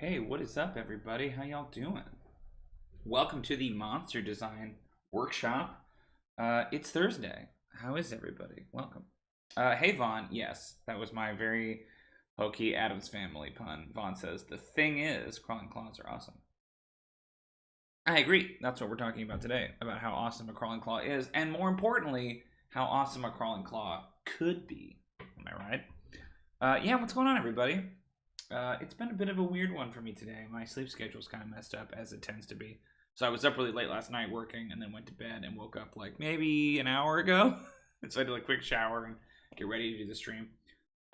Hey, what is up, everybody? How y'all doing? Welcome to the Monster Design Workshop. It's Thursday. How is everybody? Welcome. Hey, Vaughn. Yes, that was my very hokey Addams Family pun. Vaughn says, the thing is, crawling claws are awesome. I agree. That's what we're talking about today, about how awesome a crawling claw is, and more importantly, how awesome a crawling claw could be. Am I right? Yeah, what's going on, everybody? It's been a bit of a weird one for me today. My sleep schedule's kind of messed up, as it tends to be. So I was up really late last night working, and then went to bed and woke up like maybe an hour ago. And so I did a quick shower and get ready to do the stream.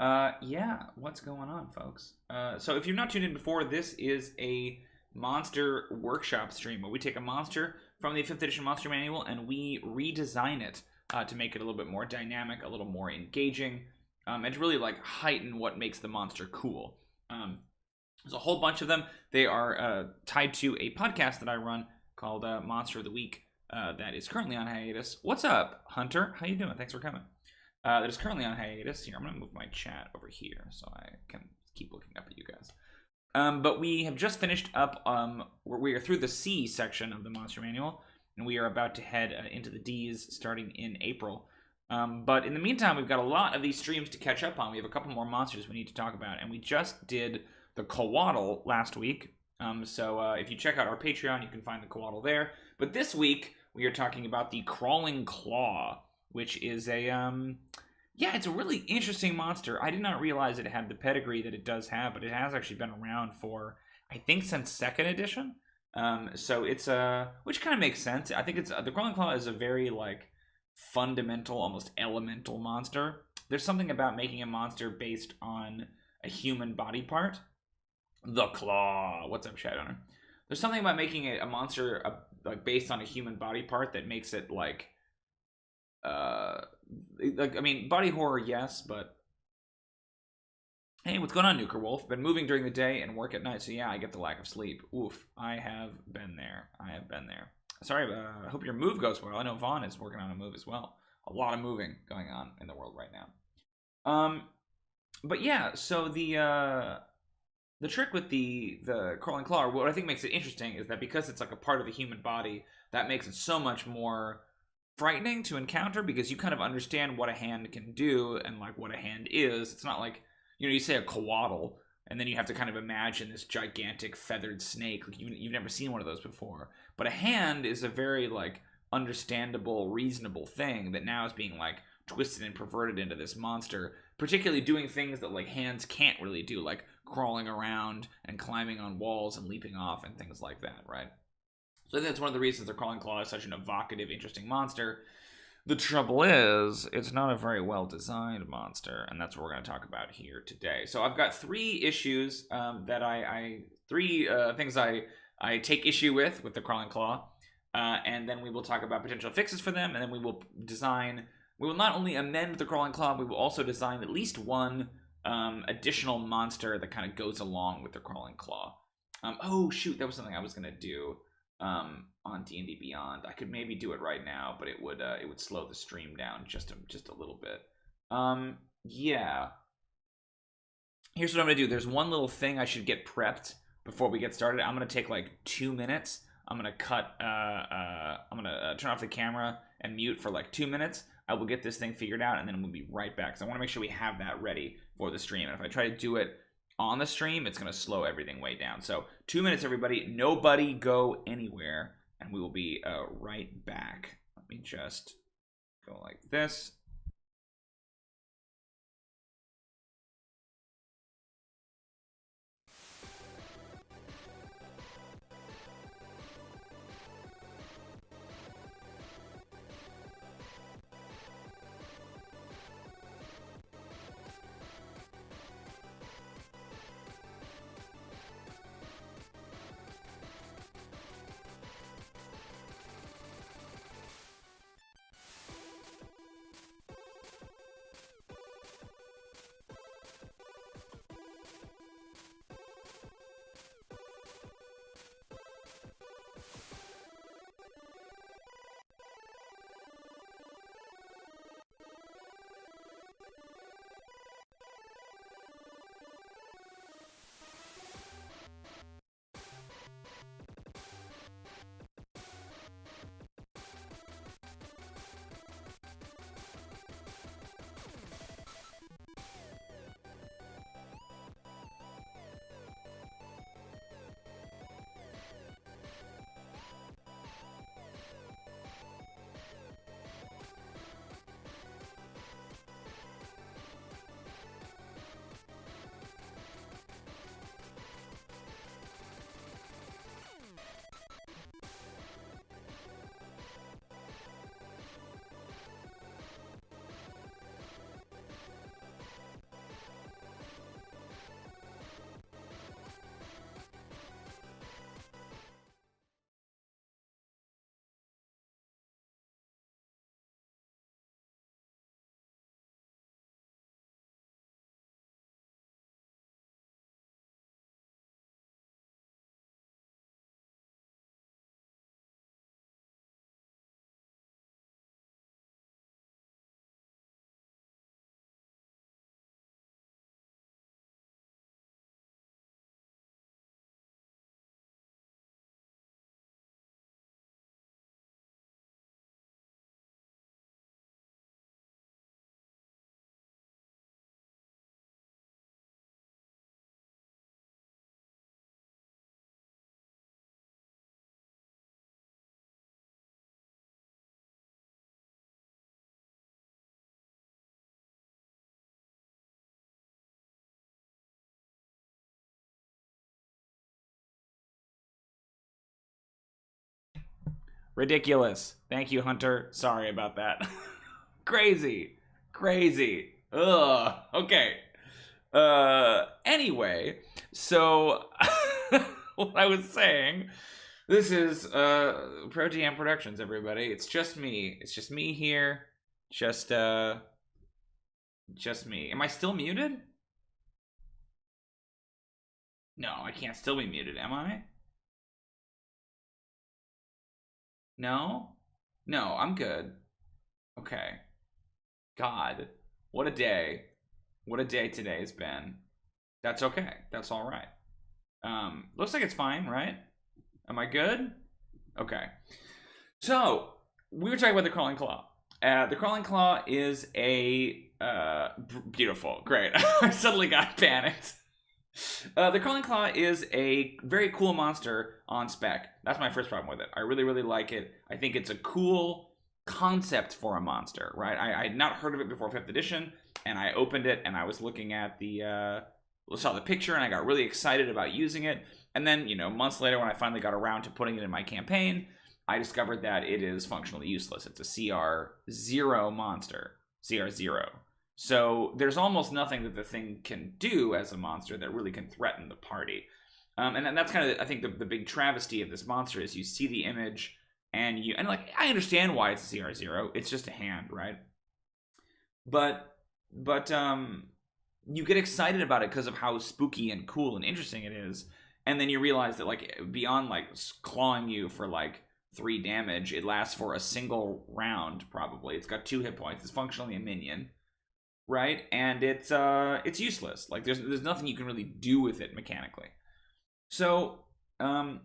Yeah, what's going on, folks? So if you've not tuned in before, this is a monster workshop stream where we take a monster from the 5th edition monster manual and we redesign it to make it a little bit more dynamic, a little more engaging, and to really like heighten what makes the monster cool. There's a whole bunch of them. They are tied to a podcast that I run called Monster of the Week that is currently on hiatus. What's up, Hunter? How you doing? Thanks for coming. That is currently on hiatus. Here, I'm going to move my chat over here so I can keep looking up at you guys. But we have just finished up, we are through the C section of the Monster Manual, and we are about to head into the D's starting in April. But in the meantime, we've got a lot of these streams to catch up on. We have a couple more monsters we need to talk about, and we just did the Coatl last week. So if you check out our Patreon, you can find the Coatl there. But this week, we are talking about the Crawling Claw, which is a, yeah, it's a really interesting monster. I did not realize it had the pedigree that it does have, but it has actually been around for, I think, since 2nd edition. So it's, which kind of makes sense. I think it's, the Crawling Claw is a very, like, fundamental, almost elemental monster. There's something about making a monster based on a human body part. The Claw. What's up, Shadowrunner? There's something about making a monster like based on a human body part that makes it like I mean, body horror, yes, but hey, what's going on, Nuker Wolf? Been moving during the day and work at night, so yeah, I get the lack of sleep. Oof, I have been there. Sorry, I hope your move goes well. I know Vaughn is working on a move as well. A lot of moving going on in the world right now. But yeah, so the trick with the Crawling Claw, what I think makes it interesting is that because it's like a part of the human body, that makes it so much more frightening to encounter because you kind of understand what a hand can do and like what a hand is. It's not like, you know, you say a Coatl, and then you have to kind of imagine this gigantic feathered snake. Like you've never seen one of those before. But a hand is a very, like, understandable, reasonable thing that now is being, like, twisted and perverted into this monster. Particularly doing things that, like, hands can't really do, like crawling around and climbing on walls and leaping off and things like that, right? So I think that's one of the reasons the Crawling Claw is such an evocative, interesting monster. The trouble is, it's not a very well-designed monster, and that's what we're going to talk about here today. So I've got 3 issues that three things I take issue with the Crawling Claw, and then we will talk about potential fixes for them, and then we will not only amend the Crawling Claw, we will also design at least one additional monster that kind of goes along with the Crawling Claw. Oh, shoot, that was something I was going to do on D&D Beyond. I could maybe do it right now, but it would slow the stream down just a little bit. Yeah. Here's what I'm gonna do. There's one little thing I should get prepped before we get started. I'm gonna take like 2 minutes. I'm gonna turn off the camera and mute for like 2 minutes. I will get this thing figured out, and then we'll be right back. So I want to make sure we have that ready for the stream. And if I try to do it on the stream, it's gonna slow everything way down. So 2 minutes, everybody. Nobody go anywhere. And we will be right back. Let me just go like this. Ridiculous. Thank you, Hunter. Sorry about that. Crazy. Ugh. Okay. Anyway, so what I was saying, this is ProTM Productions, everybody. It's just me. It's just me here. Just me. Am I still muted? No, I can't still be muted, am I? No? No, I'm good. Okay. God, what a day. What a day today has been. That's okay. That's all right. Looks like it's fine, right? Am I good? Okay. So, we were talking about the Crawling Claw. The Crawling Claw is a... beautiful. Great. I suddenly got panicked. The Crawling Claw is a very cool monster on spec. That's my first problem with it. I really, really like it. I think it's a cool concept for a monster, right? I had not heard of it before 5th edition, and I opened it, and I was looking at saw the picture, and I got really excited about using it. And then, months later, when I finally got around to putting it in my campaign, I discovered that it is functionally useless. It's a CR0 monster. CR0. So there's almost nothing that the thing can do as a monster that really can threaten the party. And that's kind of, I think, the big travesty of this monster is you see the image, and I understand why it's a CR0. It's just a hand, right? But you get excited about it because of how spooky and cool and interesting it is. And then you realize that, beyond, clawing you for, 3 damage, it lasts for a single round, probably. It's got 2 hit points. It's functionally a minion, right? And it's useless. There's nothing you can really do with it mechanically. So, the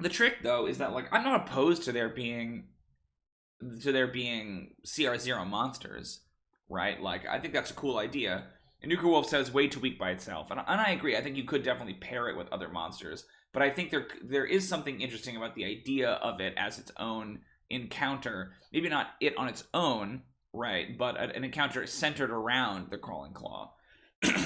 trick, though, is that, I'm not opposed to there being CR0 monsters, right? I think that's a cool idea. And Nuka Wolf says way too weak by itself. And I agree. I think you could definitely pair it with other monsters. But I think there is something interesting about the idea of it as its own encounter. Maybe not it on its own, right? But an encounter centered around the Crawling Claw.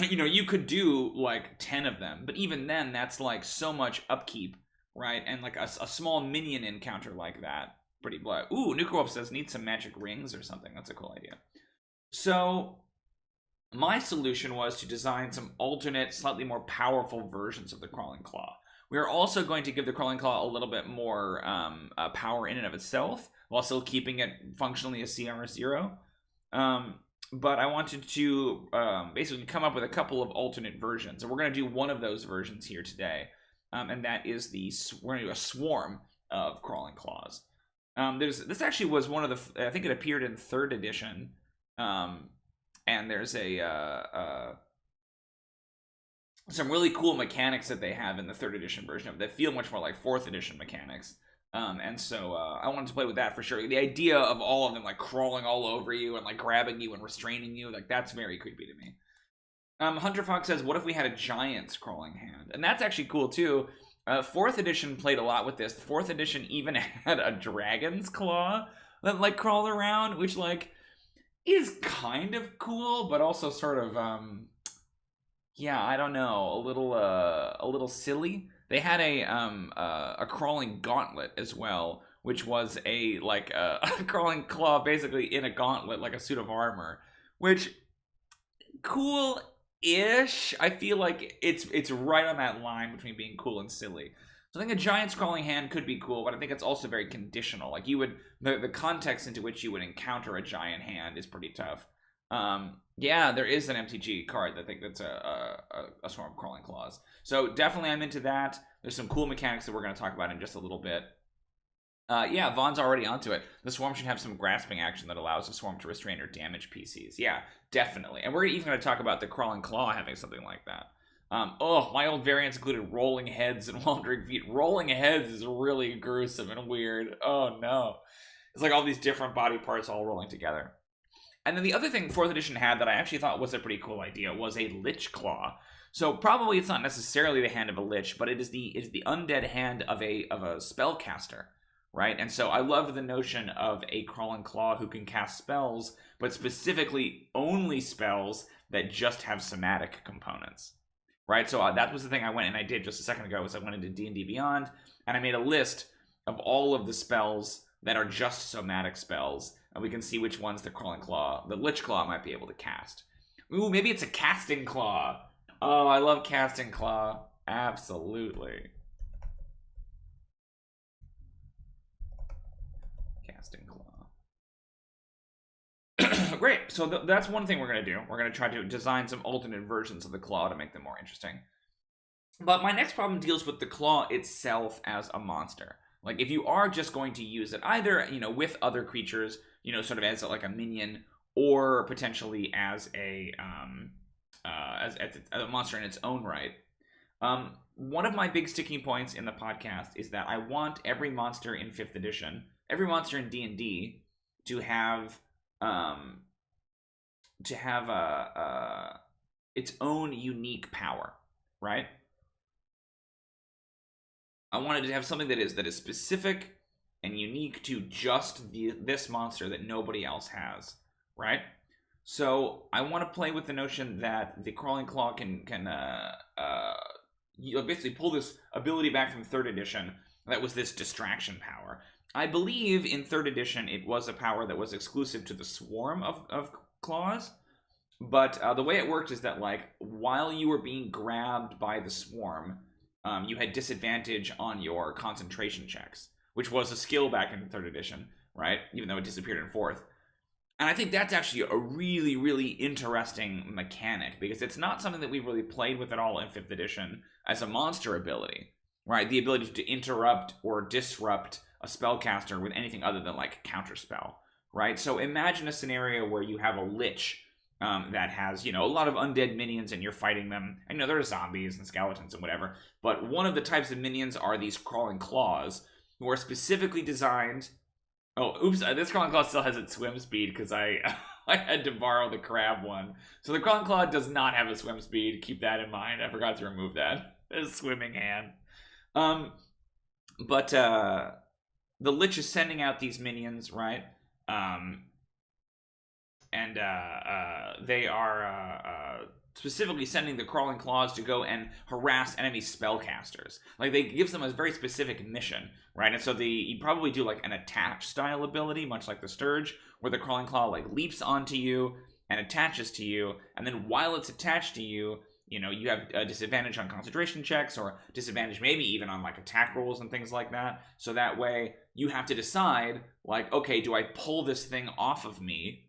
You could do 10 of them. But even then, that's so much upkeep, right? And a small minion encounter like that. Pretty blah. Ooh, Nuka Wolf says need some magic rings or something. That's a cool idea. So my solution was to design some alternate, slightly more powerful versions of the Crawling Claw. We are also going to give the Crawling Claw a little bit more power in and of itself, while still keeping it functionally a CR0. But I wanted to basically come up with a couple of alternate versions. And we're going to do one of those versions here today. And that is we're going to do a swarm of Crawling Claws. This actually was one of I think it appeared in 3rd edition. And there's some really cool mechanics that they have in the 3rd edition version of it that feel much more like 4th edition mechanics. And so I wanted to play with that for sure. The idea of all of them crawling all over you and grabbing you and restraining you, that's very creepy to me. Hunter Fox says, what if we had a giant's crawling hand? And that's actually cool too. 4th edition played a lot with this. 4th edition even had a dragon's claw that crawled around, which is kind of cool, but also sort of yeah, I don't know, a little silly. They had a crawling gauntlet as well, which was a crawling claw basically in a gauntlet, like a suit of armor, which cool-ish. I feel like it's right on that line between being cool and silly. So I think a giant's crawling hand could be cool, but I think it's also very conditional. The context into which you would encounter a giant hand is pretty tough. Yeah, there is an MTG card that I think that's a swarm of crawling claws. So definitely I'm into that. There's some cool mechanics that we're going to talk about in just a little bit. Yeah, Vaughn's already onto it. The swarm should have some grasping action that allows the swarm to restrain or damage PCs. Yeah, definitely. And we're even going to talk about the crawling claw having something like that. My old variants included rolling heads and wandering feet. Rolling heads is really gruesome and weird. Oh no. It's all these different body parts all rolling together. And then the other thing 4th edition had that I actually thought was a pretty cool idea was a lich claw. So probably it's not necessarily the hand of a lich, but it is the undead hand of a spellcaster, right? And so I love the notion of a crawling claw who can cast spells, but specifically only spells that just have somatic components. Right, so that was the thing I went and I did just a second ago. Was I went into D&D Beyond and I made a list of all of the spells that are just somatic spells, and we can see which ones the Crawling Claw, the Lich Claw might be able to cast. Ooh, maybe it's a Casting Claw. Oh, I love Casting Claw. Absolutely. Casting Claw. Great. So that's one thing we're going to do. We're going to try to design some alternate versions of the claw to make them more interesting. But my next problem deals with the claw itself as a monster. Like, if you are just going to use it either, you know, with other creatures, you know, sort of as like a minion, or potentially as a monster in its own right. One of my big sticking points in the podcast is that I want every monster in 5th edition, every monster in D&D, to have its own unique power, right? I wanted to have something that is specific and unique to just this monster that nobody else has, right? So I want to play with the notion that the Crawling Claw can basically pull this ability back from 3rd edition that was this distraction power. I believe in 3rd edition it was a power that was exclusive to the swarm of claws, but the way it worked is that, like, while you were being grabbed by the swarm, you had disadvantage on your concentration checks, which was a skill back in 3rd edition, right? Even though it disappeared in 4th. And I think that's actually a really, really interesting mechanic, because it's not something that we've really played with at all in 5th edition as a monster ability, right? The ability to interrupt or disrupt a spellcaster with anything other than, like, counterspell, right? So imagine a scenario where you have a lich that has, you know, a lot of undead minions and you're fighting them. I know there are zombies and skeletons and whatever, but one of the types of minions are these Crawling Claws, who are specifically designed... Oh, oops, this Crawling Claw still has its swim speed because I had to borrow the crab one. So the Crawling Claw does not have a swim speed. Keep that in mind. I forgot to remove that. His swimming hand. But the Lich is sending out these minions, right? They are specifically sending the Crawling Claws to go and harass enemy spellcasters. Like, they gives them a very specific mission, right? And so you probably do like an attach style ability, much like the Sturge, where the Crawling Claw like leaps onto you and attaches to you, and then while it's attached to you, you know, you have a disadvantage on concentration checks, or disadvantage maybe even on like attack rolls and things like that. So that way you have to decide, like, okay, do I pull this thing off of me,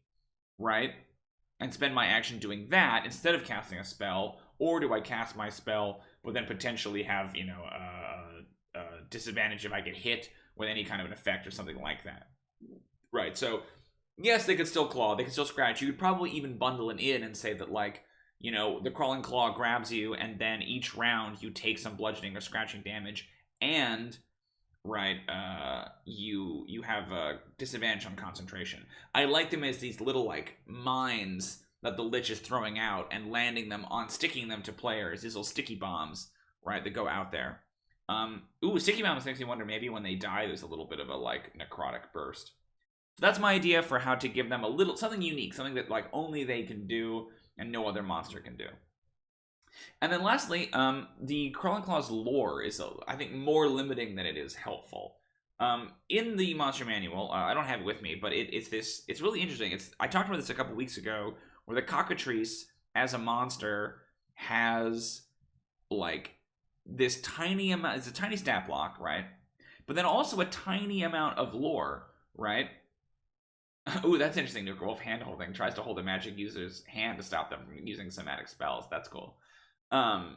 right, and spend my action doing that instead of casting a spell, or do I cast my spell but then potentially have, you know, a disadvantage if I get hit with any kind of an effect or something like that, right? So yes, they could still claw, they could still scratch. You could probably even bundle it in and say that, like, you know, the Crawling Claw grabs you, and then each round you take some bludgeoning or scratching damage, and right, you have a disadvantage on concentration. I like them as these little, like, mines that the Lich is throwing out and landing them on, sticking them to players. These little sticky bombs, right, that go out there. Ooh, sticky bombs makes me wonder, maybe when they die there's a little bit of a, like, necrotic burst. So that's my idea for how to give them a little, something unique, something that, like, only they can do and no other monster can do. And then lastly, the Crawling Claw's lore is, I think, more limiting than it is helpful. In the monster manual, I don't have it with me, but it's really interesting. I talked about this a couple weeks ago, where the cockatrice as a monster has, like, this tiny amount, it's a tiny stat block, right? But then also a tiny amount of lore, right? Ooh, that's interesting. Nuka Wolf hand-holding tries to hold a magic user's hand to stop them from using somatic spells. That's cool. But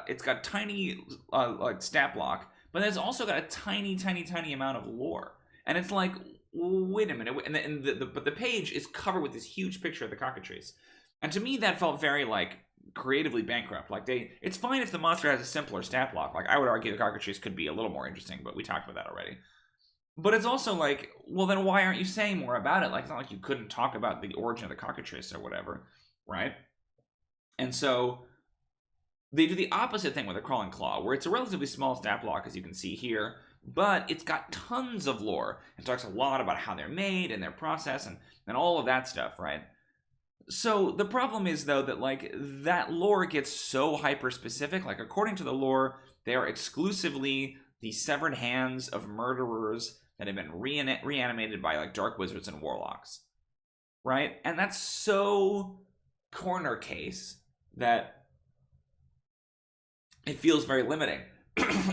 it's got tiny, like, stat block, but it's also got a tiny, tiny, tiny amount of lore. And it's like, wait a minute. But the page is covered with this huge picture of the cockatrice. And to me, that felt very, like, creatively bankrupt. Like, it's fine if the monster has a simpler stat block. Like, I would argue the cockatrice could be a little more interesting, but we talked about that already. But it's also like, well, then why aren't you saying more about it? Like, it's not like you couldn't talk about the origin of the cockatrice or whatever, right? And so they do the opposite thing with a Crawling Claw, where it's a relatively small stat block, as you can see here, but it's got tons of lore. It talks a lot about how they're made and their process and all of that stuff, right? So the problem is, though, that, like, that lore gets so hyper-specific. Like, according to the lore, they are exclusively the severed hands of murderers that have been reanimated by like dark wizards and warlocks, right? And that's so corner case that it feels very limiting.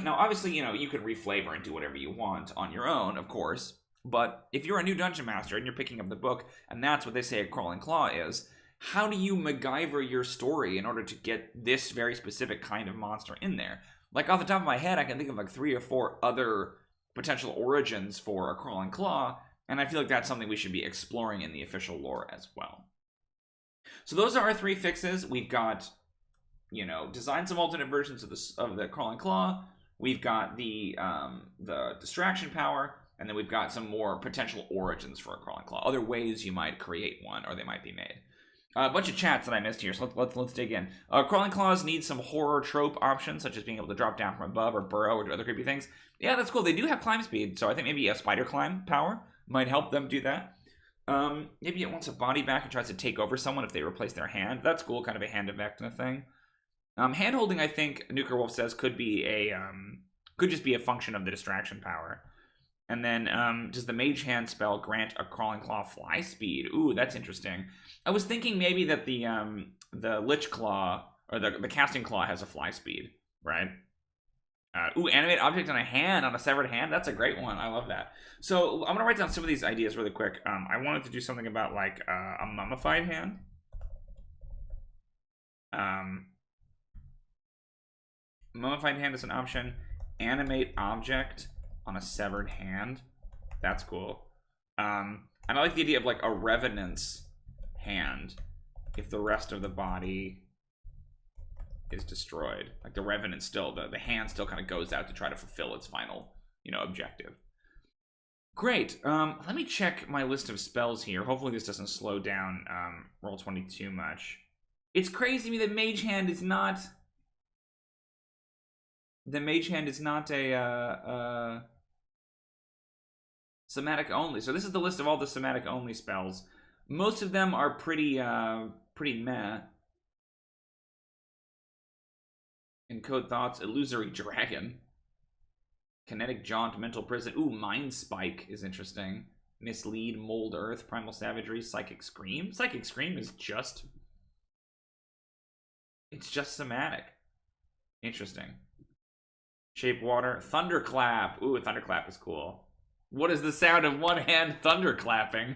Now, obviously, you know, you can reflavor and do whatever you want on your own, of course. But if you're a new dungeon master and you're picking up the book, and that's what they say a crawling claw is, how do you MacGyver your story in order to get this very specific kind of monster in there? Like, off the top of my head, I can think of like 3 or 4 other potential origins for a crawling claw, and I feel like that's something we should be exploring in the official lore as well. So those are our 3 fixes. We've got, you know, design some alternate versions of the crawling claw. We've got the distraction power, and then we've got some more potential origins for a crawling claw, other ways you might create one or they might be made. A bunch of chats that I missed here, so let's dig in. Crawling claws need some horror trope options, such as being able to drop down from above or burrow or do other creepy things. Yeah, that's cool. They do have climb speed, so I think maybe a spider climb power might help them do that. Maybe it wants a body back and tries to take over someone if they replace their hand. That's cool, kind of a hand effect kind of thing. Hand holding, I think Nuker Wolf says, could just be a function of the distraction power. And then, does the Mage Hand spell grant a Crawling Claw fly speed? Ooh, that's interesting. I was thinking maybe that the Lich Claw, or the Casting Claw has a fly speed, right? Ooh, animate object on a hand, on a severed hand? That's a great one. I love that. So, I'm going to write down some of these ideas really quick. I wanted to do something about, like, a mummified hand. Mummified hand is an option. Animate object on a severed hand. That's cool. And I like the idea of like a revenant's hand if the rest of the body is destroyed. Like the revenant still, the hand still kind of goes out to try to fulfill its final, you know, objective. Great. Let me check my list of spells here. Hopefully this doesn't slow down Roll20 too much. It's crazy to me that Mage Hand is not... The Mage Hand is not a somatic only. So this is the list of all the somatic only spells. Most of them are pretty meh. Encode Thoughts, Illusory Dragon, Kinetic Jaunt, Mental Prison. Ooh, Mind Spike is interesting. Mislead, Mold Earth, Primal Savagery, Psychic Scream. Psychic Scream is just... It's just somatic. Interesting. Shape Water, Thunderclap. Ooh, Thunderclap is cool. What is the sound of one hand thunderclapping?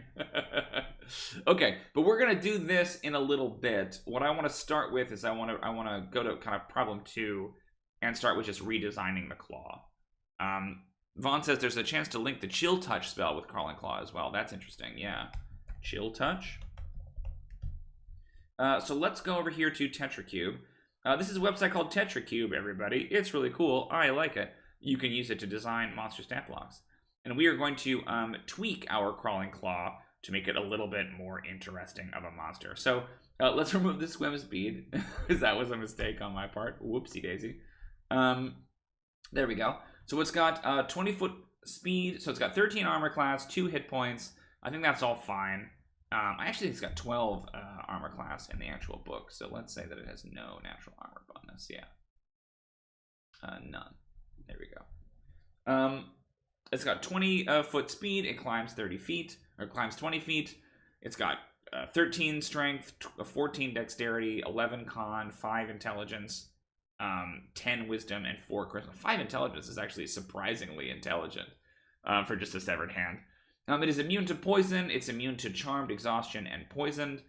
Okay, but we're gonna do this in a little bit. What I want to start with is I want to go to kind of problem 2 and start with just redesigning the claw. Vaughn says there's a chance to link the Chill Touch spell with Crawling Claw as well. That's interesting. Yeah, Chill Touch. So let's go over here to TetraCube. This is a website called TetraCube, everybody. It's really cool. I like it. You can use it to design monster stat blocks. And we are going to tweak our Crawling Claw to make it a little bit more interesting of a monster. So let's remove the swim speed, because that was a mistake on my part. Whoopsie daisy. There we go. So it's got 20-foot speed. So it's got 13 armor class, 2 hit points. I think that's all fine. I actually think it's got 12 armor class in the actual book. So let's say that it has no natural armor bonus. Yeah. None. There we go. It's got 20-foot speed. It climbs 30 feet, or climbs 20 feet. It's got 13 strength, 14 dexterity, 11 con, 5 intelligence, 10 wisdom, and 4 charisma. 5 intelligence is actually surprisingly intelligent for just a severed hand. It is immune to poison. It's immune to charmed, exhaustion, and poisoned.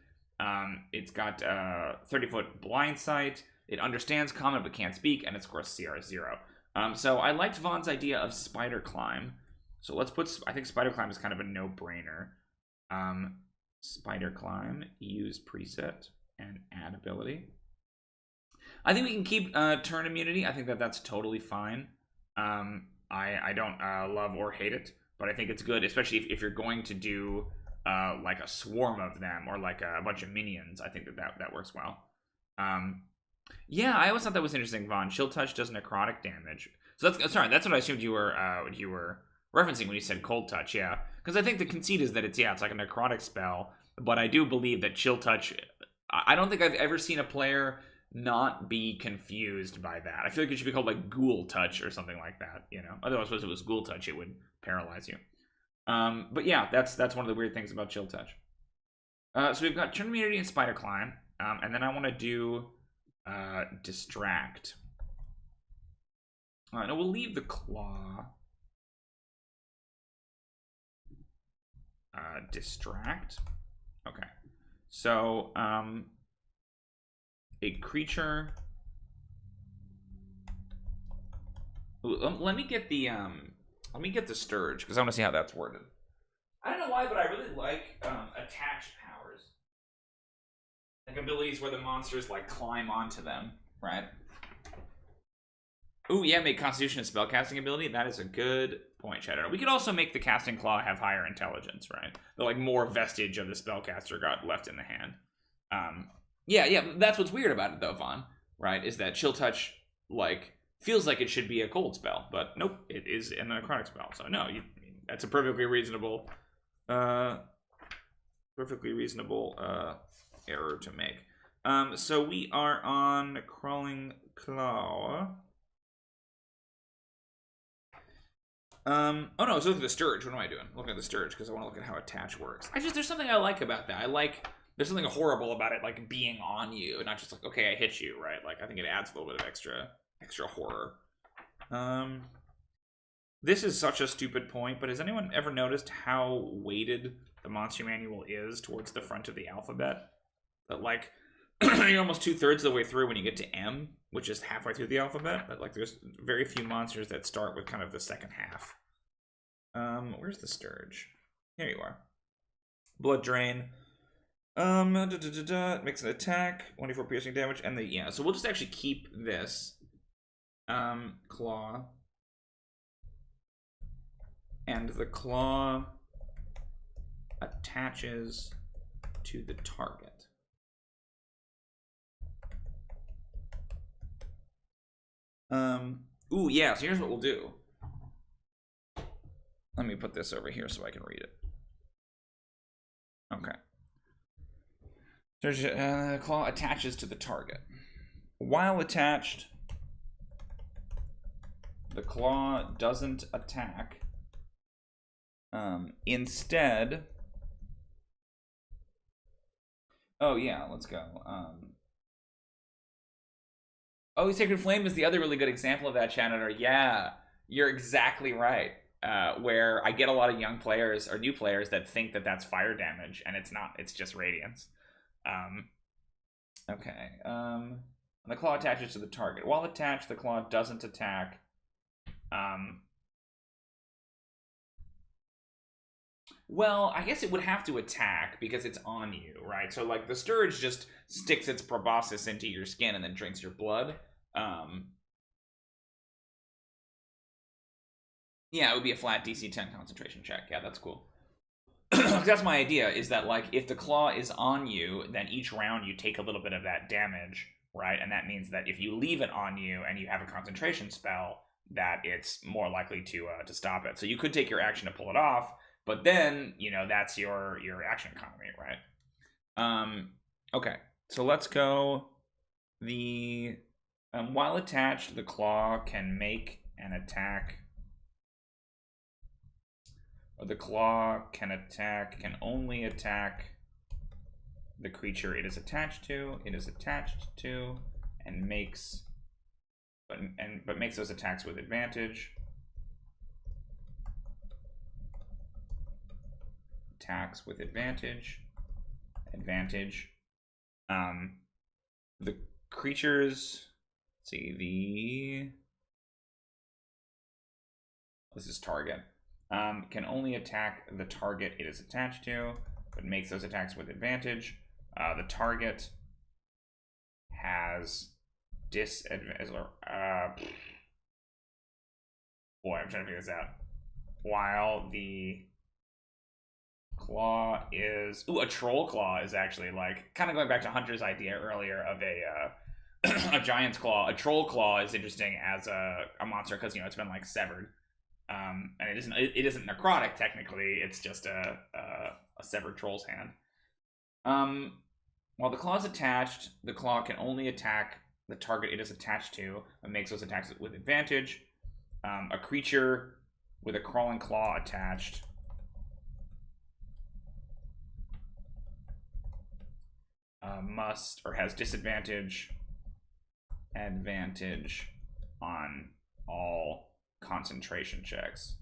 It's got 30-foot blind sight. It understands common but can't speak, and it scores CR0. So I liked Vaughn's idea of Spider Climb. So let's put, I think Spider Climb is kind of a no-brainer. Spider Climb, use preset, and add ability. I think we can keep turn immunity. I think that's totally fine. I don't love or hate it, but I think it's good, especially if you're going to do like a swarm of them or like a bunch of minions. I think that works well. Yeah, I always thought that was interesting, Vaughn. Chill Touch does necrotic damage. So that's what I assumed you were referencing when you said Cold Touch. Yeah, because I think the conceit is that it's like a necrotic spell, but I do believe that Chill Touch. I don't think I've ever seen a player not be confused by that. I feel like it should be called like Ghoul Touch or something like that, you know? Otherwise, if it was Ghoul Touch, it would paralyze you. But yeah, that's one of the weird things about Chill Touch. So we've got Turn Immunity and Spider Climb, and then I want to do Distract. No, we'll leave the Claw. Distract. Okay. So, a creature. Ooh, let me get the Sturge, because I want to see how that's worded. I don't know why, but I really like attached powers. Like abilities where the monsters like climb onto them, right? Ooh, yeah, make Constitution a spellcasting ability. That is a good point, Shadow. We could also make the Casting Claw have higher intelligence, right? The like more vestige of the spellcaster got left in the hand. Yeah, that's what's weird about it though, Vaughn, right? Is that Chill Touch like feels like it should be a cold spell, but nope, it is a necrotic spell. So no, that's a perfectly reasonable error to make. So we are on Crawling Claw. Oh no, let's look at the Sturge. What am I doing? Looking at the Sturge because I want to look at how attach works. There's something I like about that. There's something horrible about it, like being on you, not just like, okay, I hit you, right? Like I think it adds a little bit of extra horror. This is such a stupid point, but has anyone ever noticed how weighted the monster manual is towards the front of the alphabet? That like you're almost 2/3 of the way through when you get to M, which is halfway through the alphabet. But like there's very few monsters that start with kind of the second half. Where's the Sturge? Here you are. Blood Drain. It makes an attack, 1d4 piercing damage, and so we'll just actually keep this Claw. And the Claw attaches to the target. Ooh, yeah, so here's what we'll do. Let me put this over here so I can read it. Okay. Claw attaches to the target. While attached, the Claw doesn't attack. Instead... Oh, yeah, let's go. Oh, Sacred Flame is the other really good example of that, Chandler. Yeah, you're exactly right. Where I get a lot of young players or new players that think that that's fire damage, and it's not. It's just radiance. Okay. The Claw attaches to the target. While attached, the Claw doesn't attack. Well, I guess it would have to attack because it's on you, right? So, like, the Sturge just sticks its proboscis into your skin and then drinks your blood. Yeah, it would be a flat DC 10 concentration check. Yeah, that's cool. That's my idea, is that, like, if the Claw is on you, then each round you take a little bit of that damage, right? And that means that if you leave it on you and you have a concentration spell, that it's more likely to stop it. So you could take your action to pull it off, but then, you know, that's your action economy, right? Okay, so let's go. The while attached, the Claw can make an attack. Or the Claw can only attack the creature it is attached to. It is attached to, and makes those attacks with advantage. Attacks with advantage. The creatures, let's see, this is target, can only attack the target it is attached to, but makes those attacks with advantage. The target has disadvantage. Boy, I'm trying to figure this out. While the Claw is... Ooh, a Troll Claw is actually, like, kind of going back to Hunter's idea earlier of a Giant's Claw. A Troll Claw is interesting as a monster because, you know, it's been, like, severed. And it isn't necrotic, technically. It's just a severed troll's hand. While the claw is attached, the claw can only attack the target it is attached to and makes those attacks with advantage. A creature with a crawling claw attached must or has disadvantage, advantage on all concentration checks.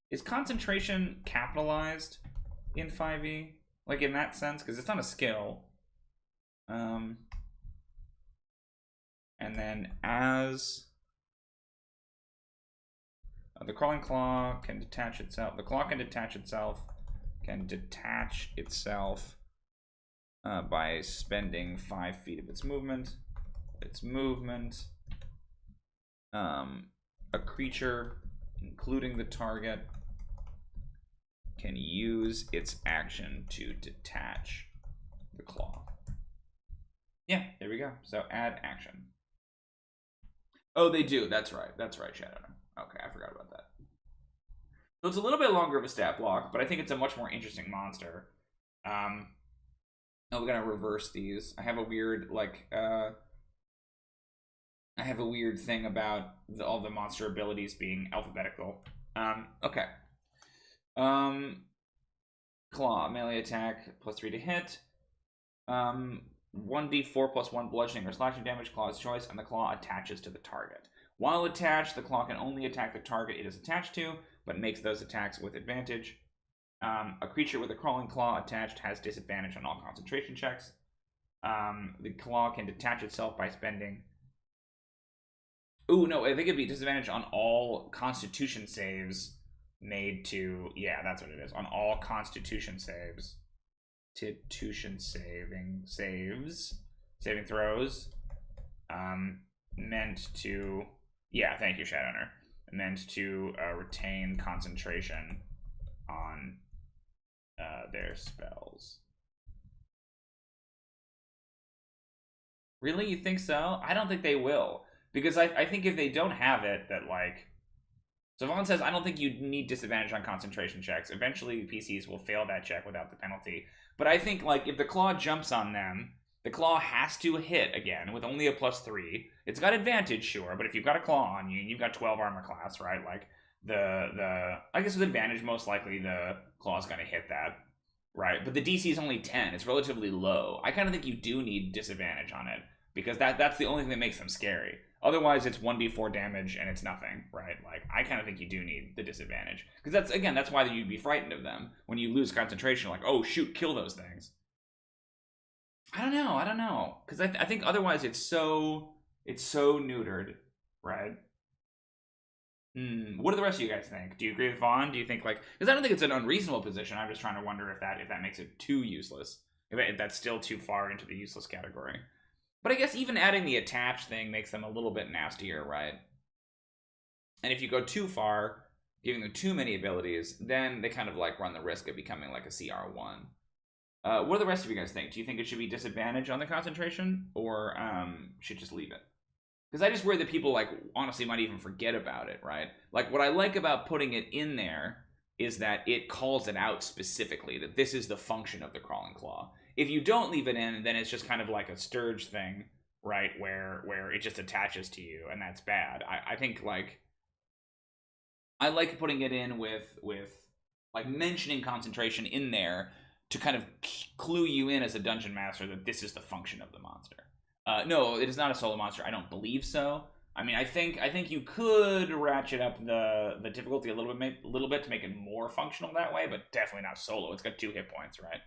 Is concentration capitalized in 5e? Like in that sense? Because it's not a skill. And then as the crawling claw can detach itself. The claw can detach itself. By spending 5 feet of its movement. A creature, including the target, can use its action to detach the claw. Yeah, there we go. So add action. Oh, they do. That's right. That's right, Shadow. Okay, I forgot about that. So it's a little bit longer of a stat block, but I think it's a much more interesting monster. Oh, we're gonna reverse these. I have a weird thing about all the monster abilities being alphabetical. Okay. Claw, melee attack, +3 to hit. 1d4 + 1 bludgeoning or slashing damage, claw's choice, and the claw attaches to the target. While attached, the claw can only attack the target it is attached to, but makes those attacks with advantage. A creature with a crawling claw attached has disadvantage on all concentration checks. The claw can detach itself by spending... Ooh, no, I think it'd be disadvantage on all constitution saves made to... Yeah, that's what it is. On all constitution saves. Saving throws. Meant to... Yeah, thank you, Shadowrunner. Meant to retain concentration on their spells. Really? You think so? I don't think they will. Because I think if they don't have it, that like... So Vaughn says, I don't think you need disadvantage on concentration checks. Eventually, PCs will fail that check without the penalty. But I think like if the claw jumps on them, the claw has to hit again with only a +3. It's got advantage, sure, but if you've got a claw on you and you've got 12 armor class, right? Like I guess with advantage, most likely the claw's gonna hit that, right? But the DC is only 10. It's relatively low. I kind of think you do need disadvantage on it because that's the only thing that makes them scary. Otherwise, it's 1d4 damage and it's nothing, right? Like, I kind of think you do need the disadvantage. Because that's why you'd be frightened of them. When you lose concentration, like, oh, shoot, kill those things. I don't know. Because I think otherwise it's so neutered, right? What do the rest of you guys think? Do you agree with Vaughn? Do you think, like... Because I don't think it's an unreasonable position. I'm just trying to wonder if that makes it too useless. If that's still too far into the useless category. But I guess even adding the attach thing makes them a little bit nastier, right? And if you go too far, giving them too many abilities, then they kind of like run the risk of becoming like a CR1. What do the rest of you guys think? Do you think it should be disadvantage on the concentration, or should just leave it? Because I just worry that people like honestly might even forget about it, right? Like what I like about putting it in there is that it calls it out specifically, that this is the function of the crawling claw. If you don't leave it in, then it's just kind of like a Sturge thing, right? Where it just attaches to you, and that's bad. I think like I like putting it in with like mentioning concentration in there to kind of clue you in as a dungeon master that this is the function of the monster. No, it is not a solo monster. I don't believe so. I mean, I think you could ratchet up the difficulty a little bit to make it more functional that way, but definitely not solo. It's got 2 hit points, right?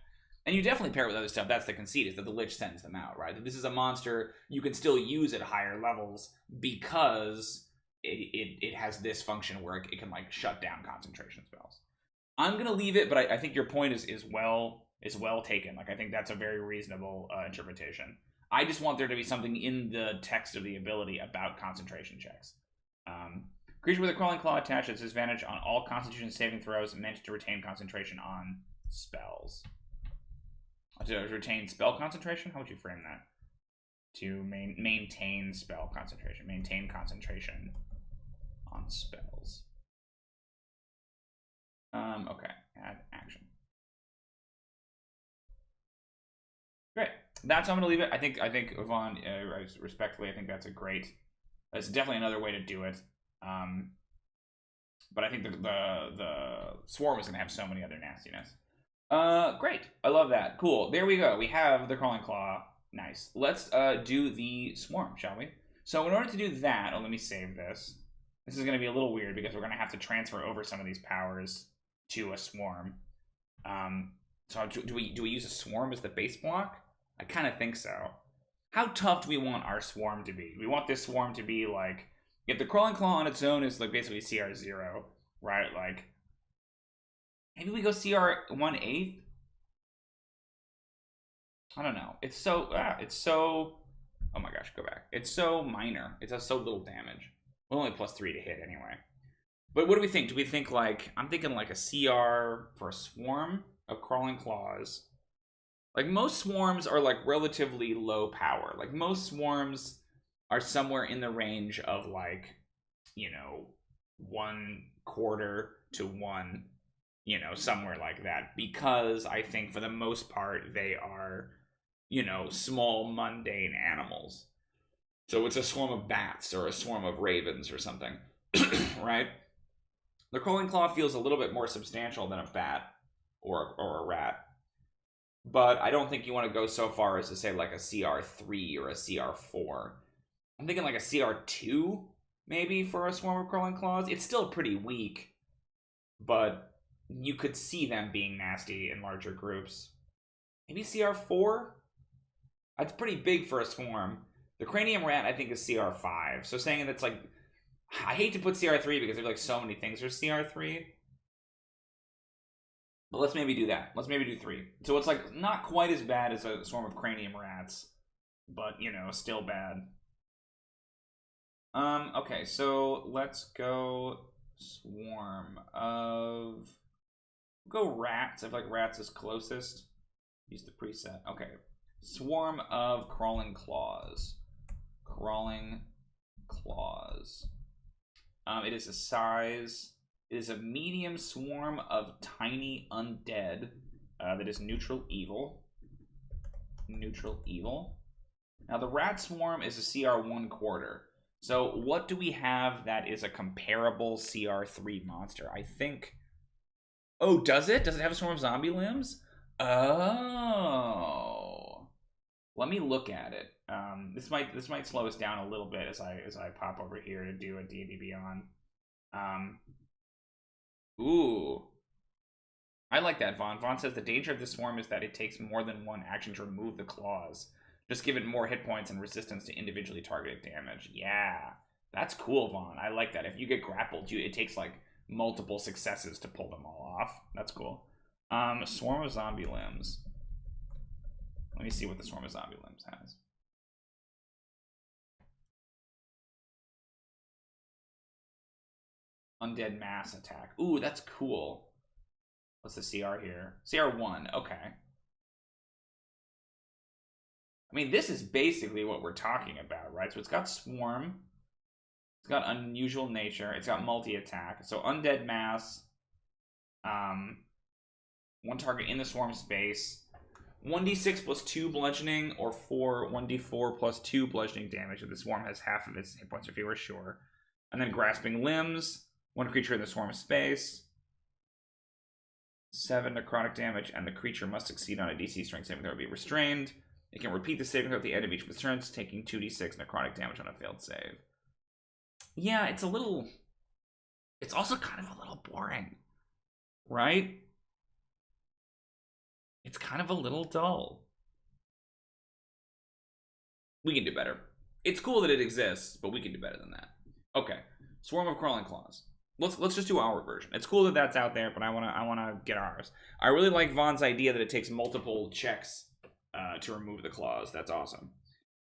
And you definitely pair it with other stuff. That's the conceit, is that the Lich sends them out, right? That this is a monster you can still use at higher levels because it has this function where it can like shut down concentration spells. I'm gonna leave it, but I think your point is well taken. Like I think that's a very reasonable interpretation. I just want there to be something in the text of the ability about concentration checks. Creature with a crawling claw attached has disadvantage on all Constitution saving throws meant to retain concentration on spells. To retain spell concentration? How would you frame that? To maintain spell concentration. Maintain concentration on spells. Okay. Add action. Great. That's how I'm gonna leave it. I think Yvonne, respectfully, I think that's definitely another way to do it. But I think the swarm is gonna have so many other nastiness. Great. I love that. Cool. There we go. We have the crawling claw. Nice. Let's do the swarm, shall we? So in order to do that, let me save this. This is gonna be a little weird because we're gonna have to transfer over some of these powers to a swarm. So do we use a swarm as the base block? I kind of think so. How tough do we want our swarm to be? We want this swarm to be like, if the crawling claw on its own is like basically CR0, right? Like, maybe we go CR 1/8. I don't know. It's so. Oh my gosh, go back. It's so minor. It does so little damage. Well, only +3 to hit anyway. But what do we think? Do we think like, I'm thinking like a CR for a swarm of crawling claws. Like most swarms are like relatively low power. Like most swarms are somewhere in the range of like, 1/4 to 1, somewhere like that. Because I think for the most part they are, small mundane animals. So it's a swarm of bats or a swarm of ravens or something, right? The crawling claw feels a little bit more substantial than a bat or a rat. But I don't think you want to go so far as to say like a CR3 or a CR4. I'm thinking like a CR2 maybe for a swarm of crawling claws. It's still pretty weak, but you could see them being nasty in larger groups. Maybe CR4? That's pretty big for a swarm. The cranium rat I think is CR5. So saying that's like, I hate to put CR3 because there's like so many things for CR3. But let's maybe do that. Let's maybe do 3. So it's like not quite as bad as a swarm of cranium rats, but still bad. Okay, so let's go swarm of, go rats. I feel like rats is closest. Use the preset. Okay. Swarm of crawling claws. Crawling claws. It is a size. It is a medium swarm of tiny undead that is neutral evil. Neutral evil. Now the rat swarm is a CR 1/4. So what do we have that is a comparable CR3 monster? I think. Oh, does it? Does it have a swarm of zombie limbs? Oh. Let me look at it. This might slow us down a little bit as I pop over here to do a D&D Beyond. Ooh. I like that, Vaughn. Vaughn says the danger of this swarm is that it takes more than one action to remove the claws. Just give it more hit points and resistance to individually targeted damage. Yeah. That's cool, Vaughn. I like that. If you get grappled, it takes like multiple successes to pull them all off. That's cool. Swarm of zombie limbs. Let me see what the swarm of zombie limbs has. Undead mass attack. Ooh, that's cool. What's the CR here? CR1, okay. I mean, this is basically what we're talking about, right? So it's got swarm. It's got unusual nature. It's got multi-attack. So undead mass. One target in the swarm space. 1d6 plus 2 bludgeoning, or 1d4 plus 2 bludgeoning damage if the swarm has half of its hit points or fewer, sure. And then grasping limbs. One creature in the swarm space. 7 necrotic damage, and the creature must succeed on a DC strength saving throw to be restrained. It can repeat the saving throw at the end of each turn, taking 2d6 necrotic damage on a failed save. Yeah, it's also kind of a little boring, right? It's kind of a little dull. We can do better. It's cool that it exists, but we can do better than that. Okay, Swarm of Crawling Claws. Let's just do our version. It's cool that that's out there, but I wanna get ours. I really like Vaughn's idea that it takes multiple checks to remove the claws. That's awesome.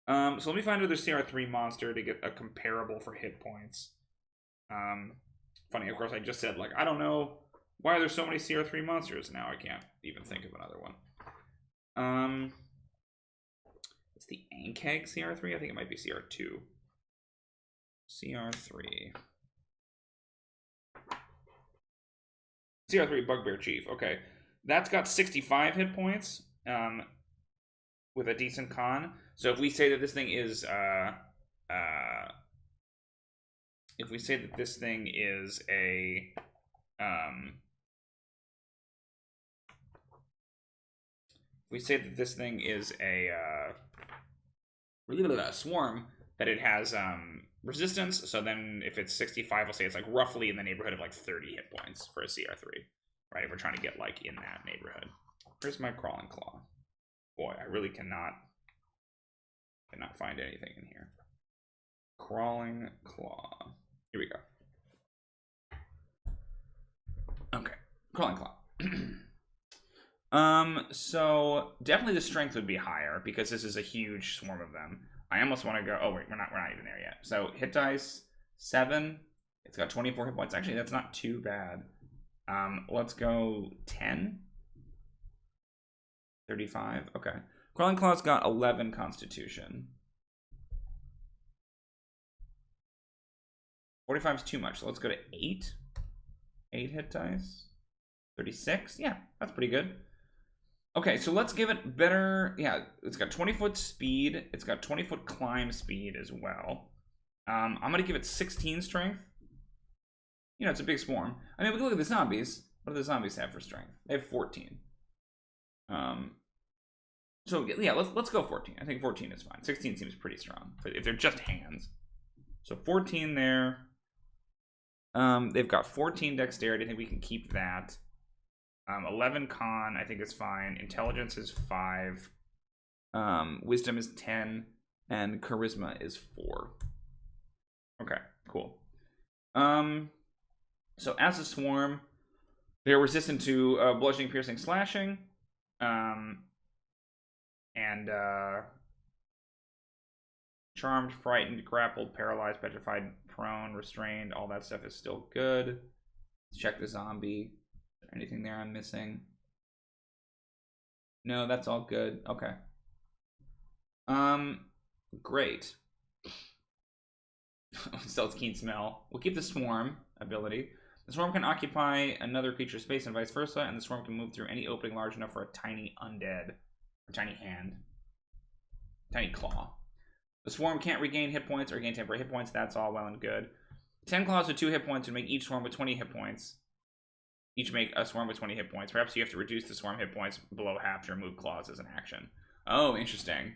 So let me find another CR3 monster to get a comparable for hit points. Funny, of course, I just said, like, I don't know why are there so many CR3 monsters. Now I can't even think of another one. It's the Ankeg CR3? I think it might be CR2. CR3. CR3 Bugbear Chief. Okay. That's got 65 hit points. with a decent con. So if we say that this thing is if we say that this thing is a we say that this thing is a swarm, that it has resistance. So then if it's 65, we'll say it's like roughly in the neighborhood of like 30 hit points for a CR3, right? If we're trying to get like in that neighborhood. Where's my crawling claw? Boy, I really cannot find anything in here. Crawling claw. Here we go. Okay, crawling claw. So definitely the strength would be higher because this is a huge swarm of them. I almost want to go. Oh wait, we're not even there yet. So hit dice 7. It's got 24 hit points. Actually, that's not too bad. Let's go 10. 35. Okay. Crawling Claw's got 11 Constitution. 45 is too much. So let's go to 8. 8 hit dice. 36. Yeah, that's pretty good. Okay, so let's give it better. Yeah, it's got 20-foot speed. It's got 20-foot climb speed as well. I'm going to give it 16 strength. You know, it's a big swarm. I mean, we can look at the zombies. What do the zombies have for strength? They have 14. So yeah, let's go 14. I think 14 is fine. 16 seems pretty strong if they're just hands. So 14 there. They've got 14 dexterity. I think we can keep that. 11 con, I think is fine. Intelligence is 5. Wisdom is 10, and charisma is 4. Okay, cool. So as a swarm, they're resistant to bludgeoning, piercing, slashing, and charmed, frightened, grappled, paralyzed, petrified, prone, restrained. All that stuff is still good. Let's check the zombie. Is there anything there I'm missing? No, that's all good. Okay. Great. Still, it's keen smell. We'll keep the swarm ability. The swarm can occupy another creature's space and vice versa, and the swarm can move through any opening large enough for a tiny undead, or tiny hand, tiny claw. The swarm can't regain hit points or gain temporary hit points. That's all well and good. 10 claws with 2 hit points would make each swarm with 20 hit points. Each make a swarm with 20 hit points. Perhaps you have to reduce the swarm hit points below half to remove claws as an action. Oh, interesting.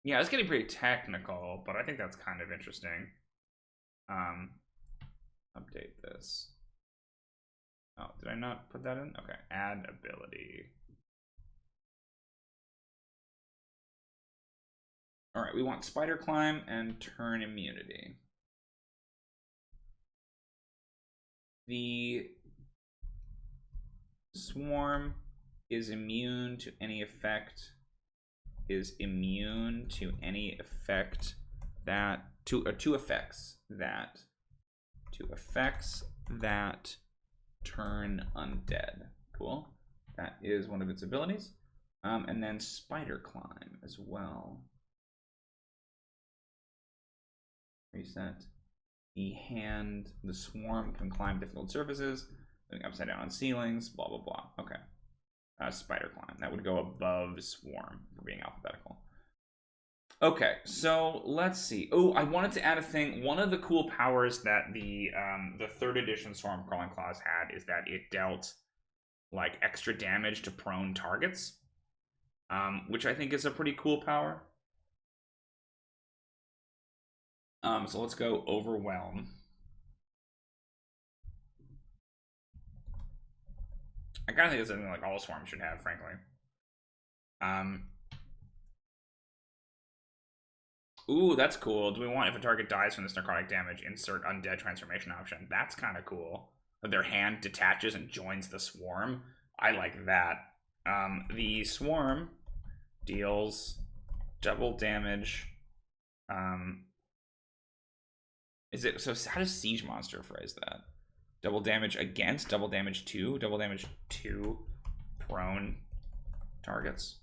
Yeah, it's getting pretty technical, but I think that's kind of interesting. Update this. Oh, did I not put that in? Okay, add ability. All right, we want spider climb and turn immunity. The swarm is immune to any effect. That two effects that turn undead. Cool. That is one of its abilities. And then spider climb as well. Reset. The swarm can climb difficult surfaces, moving upside down on ceilings, blah, blah, blah. Okay. Spider climb. That would go above swarm for being alphabetical. Okay, so let's see. Oh, I wanted to add a thing. One of the cool powers that the 3rd edition Swarm Crawling Claws had is that it dealt like extra damage to prone targets, which I think is a pretty cool power. So let's go Overwhelm. I kind of think it's something like all swarms should have, frankly. Ooh, that's cool. Do we want, if a target dies from this necrotic damage, insert undead transformation option? That's kind of cool. Their hand detaches and joins the swarm. I like that. The swarm deals double damage. Is it so? How does Siege Monster phrase that? Double damage against, double damage to prone targets.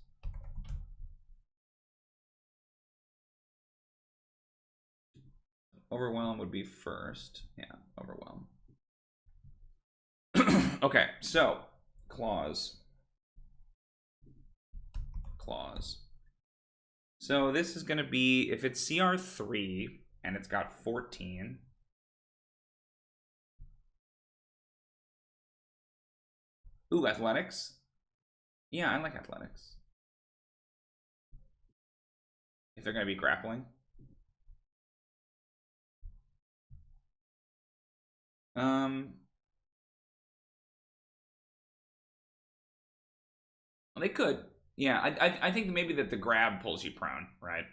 Overwhelm would be first. Yeah, overwhelm. Okay, so claws. clause. So this is going to be, if it's CR3 and it's got 14. Ooh, athletics. Yeah, I like athletics. If they're going to be grappling. They could. Yeah, I think maybe that the grab pulls you prone, right?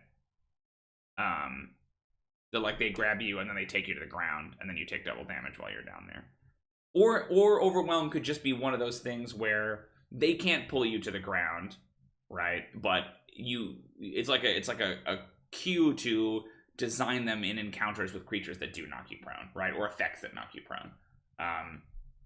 Like they grab you and then they take you to the ground and then you take double damage while you're down there. Or overwhelm could just be one of those things where they can't pull you to the ground, right? But it's like a cue to design them in encounters with creatures that do knock you prone, right? Or effects that knock you prone.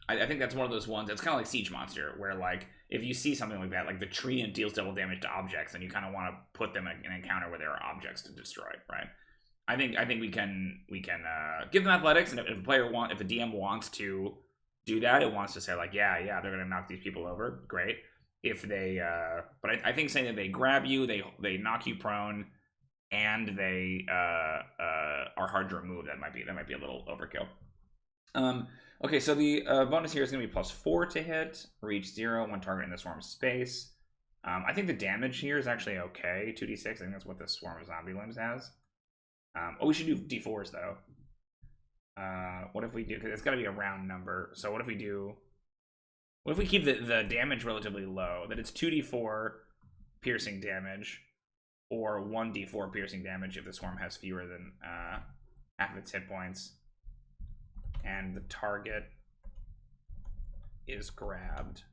I think that's one of those ones. It's kind of like Siege Monster, where like if you see something like that, like the tree and deals double damage to objects, and you kind of want to put them in an encounter where there are objects to destroy, right? I think we can give them athletics, and if a DM wants to do that, it wants to say like, yeah, they're gonna knock these people over. Great. If they, but I think saying that they grab you, they knock you prone, and they are hard to remove, that might be a little overkill. Okay, so the bonus here is going to be +4 to hit, reach 0, one target in the swarm space. I think the damage here is actually okay, 2d6. I think that's what the swarm of zombie limbs has. We should do d4s though. What if we do? Because it's got to be a round number. So what if we do? What if we keep the damage relatively low? That it's 2d4 piercing damage, or 1d4 piercing damage if the swarm has fewer than half its hit points. And the target is grabbed.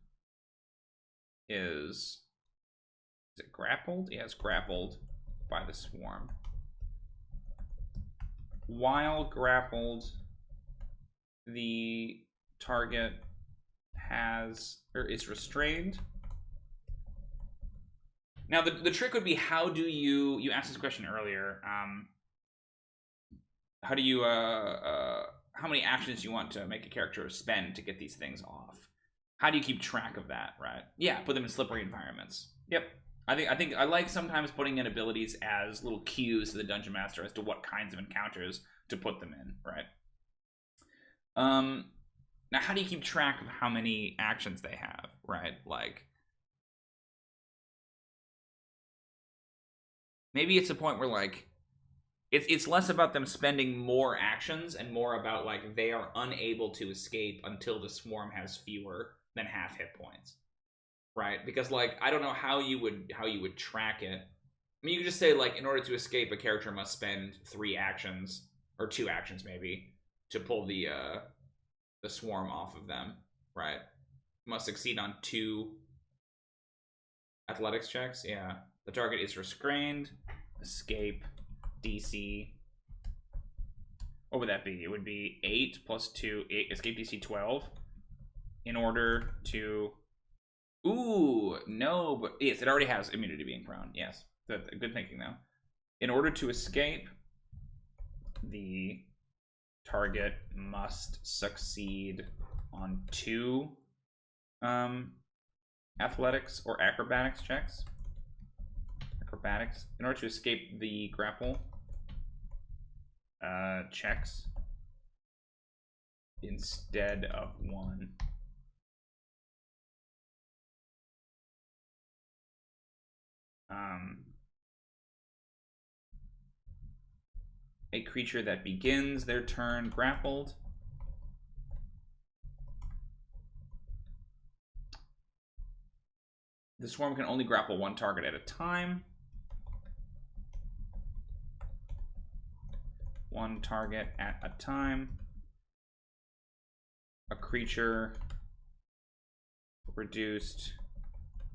Is it grappled? Yeah, it's grappled by the swarm. While grappled, the target is restrained. Now the trick would be, how do you asked this question earlier, how do you how many actions do you want to make a character spend to get these things off? How do you keep track of that, right? Yeah, put them in slippery environments. Yep. I think I like sometimes putting in abilities as little cues to the dungeon master as to what kinds of encounters to put them in, right? Now how do you keep track of how many actions they have, right? Like, maybe it's a point where like it's less about them spending more actions and more about like they are unable to escape until the swarm has fewer than half hit points, right? Because like I don't know how you would track it. I mean, you could just say like, in order to escape, a character must spend 3 actions or 2 actions maybe to pull the swarm off of them, right? Must succeed on 2 athletics checks. Yeah, the target is restrained. Escape DC. What would that be? It would be 8 + 2. 8, escape DC 12. In order to. Ooh, no, but yes, it already has immunity being prone. Yes, good thinking though. In order to escape, the target must succeed on 2 athletics or acrobatics checks. Acrobatics. In order to escape the grapple checks instead of 1. A creature that begins their turn grappled the swarm can only grapple 1 target at a time. 1 target at a time. A creature reduced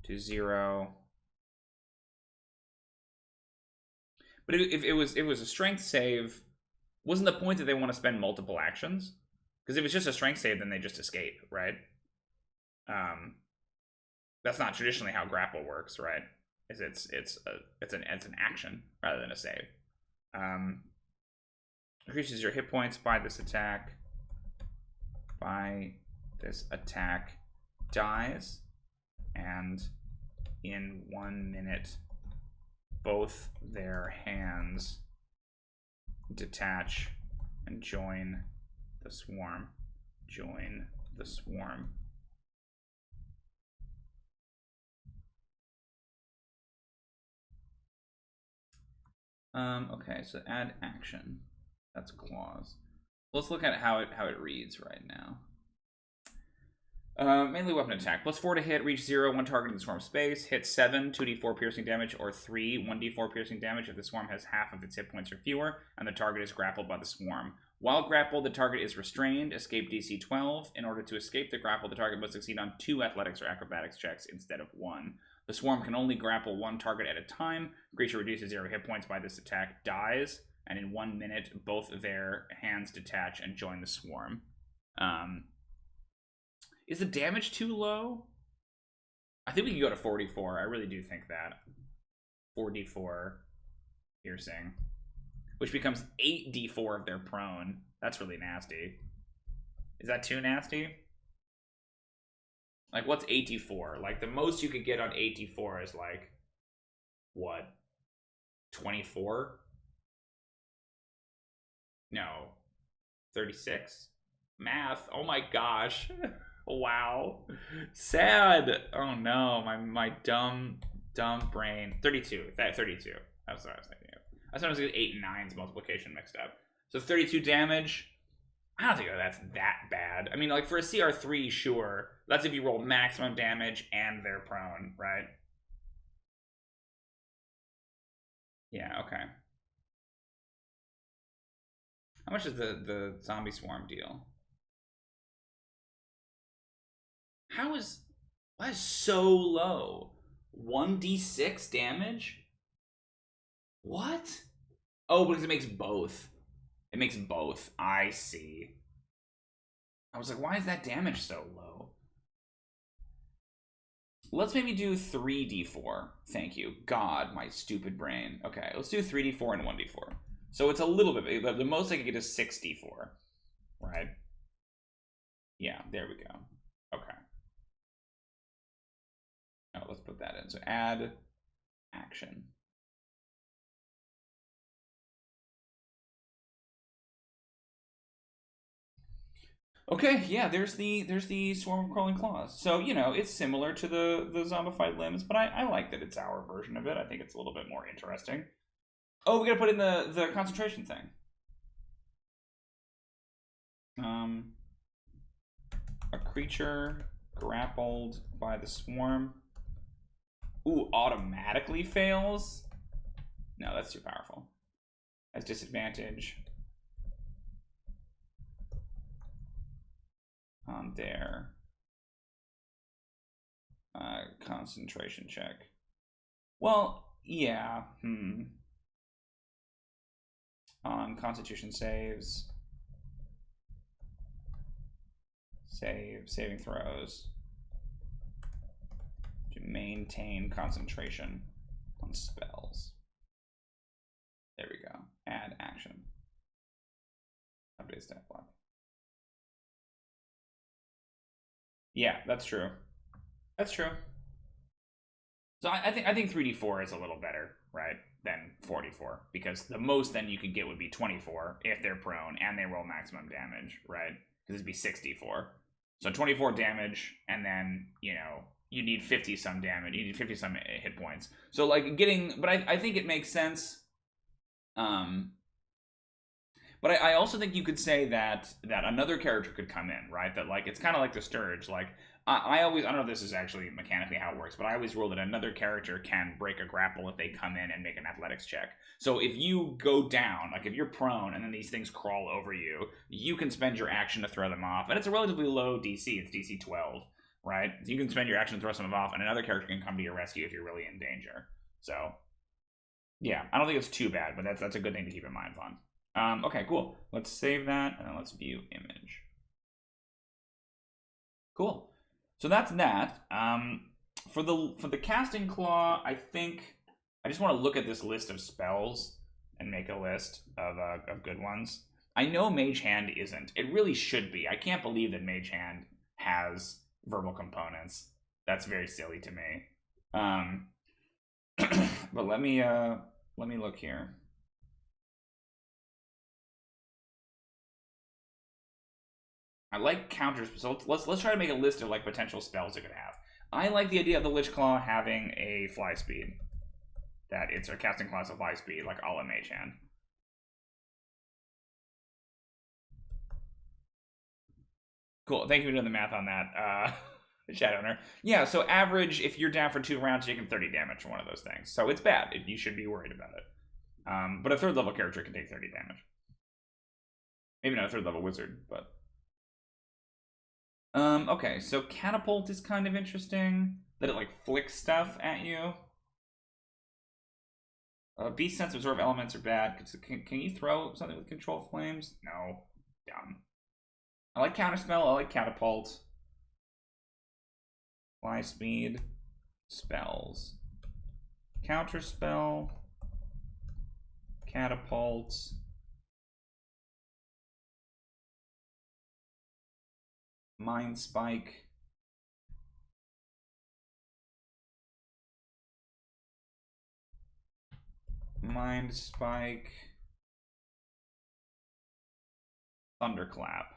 to 0. But if it was a strength save, wasn't the point that they want to spend multiple actions? Because if it's just a strength save, then they just escape, right? That's not traditionally how grapple works, right? It's an action rather than a save. Increases your hit points by this attack. By this attack, dies, and in 1 minute, both their hands detach and join the swarm. Join the swarm. Okay, so add action. That's clause. Let's look at how it reads right now. Mainly weapon attack. +4 to hit, reach 0, 1 target in the swarm space. Hit 7, 2d4 piercing damage, or 3, 1d4 piercing damage if the swarm has half of its hit points or fewer, and the target is grappled by the swarm. While grappled, the target is restrained. Escape DC 12. In order to escape the grapple, the target must succeed on 2 athletics or acrobatics checks instead of 1. The swarm can only grapple 1 target at a time. Creature reduces 0 hit points by this attack, dies, and in 1 minute, both their hands detach and join the swarm. Is the damage too low? I think we can go to 44. I really do think that. 4d4 piercing. Which becomes 8d4 if they're prone. That's really nasty. Is that too nasty? Like, what's 8d4? Like, the most you could get on 8d4 is like, what? 24? No. 36? Math. Oh my gosh. Wow. Sad. Oh no, my dumb brain. 32. 32. That's what I was thinking of. I sometimes get 8 and 9's multiplication mixed up. So 32 damage. I don't think that's that bad. I mean, like, for a CR3, sure. That's if you roll maximum damage and they're prone, right? Yeah, okay. How much is the zombie swarm deal? Why is so low? 1d6 damage? What? Oh, because it makes both. It makes both. I see. I was like, why is that damage so low? Let's maybe do 3d4. Thank you. God, my stupid brain. Okay, let's do 3d4 and 1d4. So it's a little bit big. The most I could get is 6d4. Right? Yeah, there we go. Okay. Oh, let's put that in. So add action. Okay, yeah, there's the swarm of crawling claws. So, you know, it's similar to the zombified limbs, but I like that it's our version of it. I think it's a little bit more interesting. Oh, we gotta put in the concentration thing. A creature grappled by the swarm. Ooh, automatically fails? No, that's too powerful. Has disadvantage on their concentration check. Well, yeah. On constitution saves. Saving throws. To maintain concentration on spells. There we go. Add action. Update stat block. Yeah, that's true. That's true. So I think 3d4 is a little better, right, than 44, because the most then you could get would be 24 if they're prone and they roll maximum damage, right? Because it'd be 6d4. So 24 damage, and then, you know, you need 50 some damage. You need 50 some hit points. So like getting, but I think it makes sense. But I also think you could say that another character could come in, right? That, like, it's kind of like the Sturge. Like, I don't know if this is actually mechanically how it works, but I always rule that another character can break a grapple if they come in and make an athletics check. So if you go down, like if you're prone and then these things crawl over you, you can spend your action to throw them off. And it's a relatively low DC. It's DC 12, right? So you can spend your action to throw someone off, and another character can come to your rescue if you're really in danger. So, yeah, I don't think it's too bad, but that's a good thing to keep in mind, Vaughn. Okay, cool. Let's save that, and then let's view image. Cool. So that's that. For the casting claw, I think I just want to look at this list of spells and make a list of good ones. I know Mage Hand isn't. It really should be. I can't believe that Mage Hand has verbal components. That's very silly to me. But let me look here. I like counters, so let's try to make a list of like potential spells it could have. I like the idea of the Lich Claw having a fly speed. That it's a casting class of fly speed, like a la Mage Hand. Cool. Thank you for doing the math on that, Shadowrunner. Yeah, so average, if you're down for 2 rounds, you can 30 damage from one of those things. So it's bad. You should be worried about it. But a 3rd level character can take 30 damage. Maybe not a 3rd level wizard, but... okay, so Catapult is kind of interesting. That it, like, flicks stuff at you. Beast sense absorb elements are bad. Can you throw something with control flames? No. Dumb. I like Counterspell. I like Catapult. Fly speed. Spells. Counterspell. Catapult. Mind Spike. Mind Spike. Thunderclap.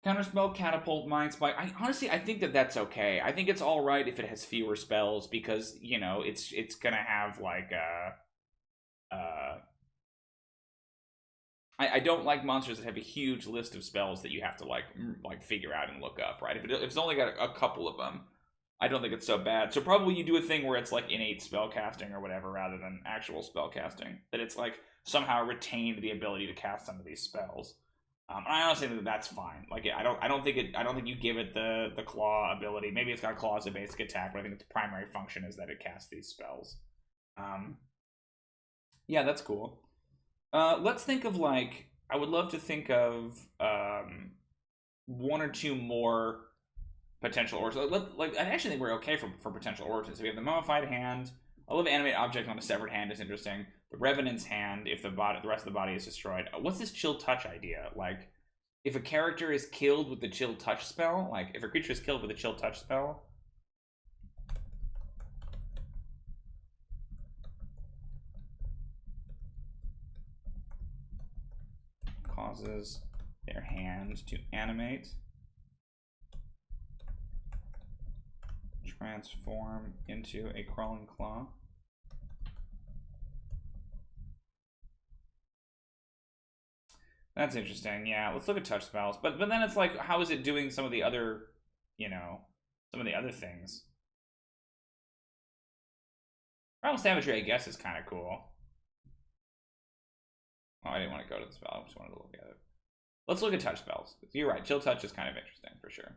Counterspell, Catapult, Mind Spike. I think that's okay. I think it's all right if it has fewer spells because, you know, it's gonna have like I don't like monsters that have a huge list of spells that you have to like figure out and look up, right? If it's only got a couple of them, I don't think it's so bad. So probably you do a thing where it's like innate spell casting or whatever rather than actual spell casting. That it's like somehow retained the ability to cast some of these spells. And I honestly think that's fine. Like I don't think you give it the claw ability. Maybe it's got claw as a basic attack, but I think its primary function is that it casts these spells. Yeah, that's cool. Let's think of like I would love to think of 1 or 2 more potential origins. Like I actually think we're okay for potential origins. So we have the Mummified Hand. I love Animate Object on a Severed Hand is interesting. The Revenant's Hand, if the rest of the body is destroyed. What's this Chill Touch idea? Like, if a character is killed with the Chill Touch spell, like, if a creature is killed with a Chill Touch spell, causes their hand to animate, transform into a crawling claw. That's interesting. Yeah, let's look at touch spells. But then it's like, how is it doing some of the other, you know, some of the other things? Primal Savagery, I guess, is kind of cool. Oh, I didn't want to go to the spell. I just wanted to look at it. Let's look at touch spells. You're right. Chill Touch is kind of interesting for sure.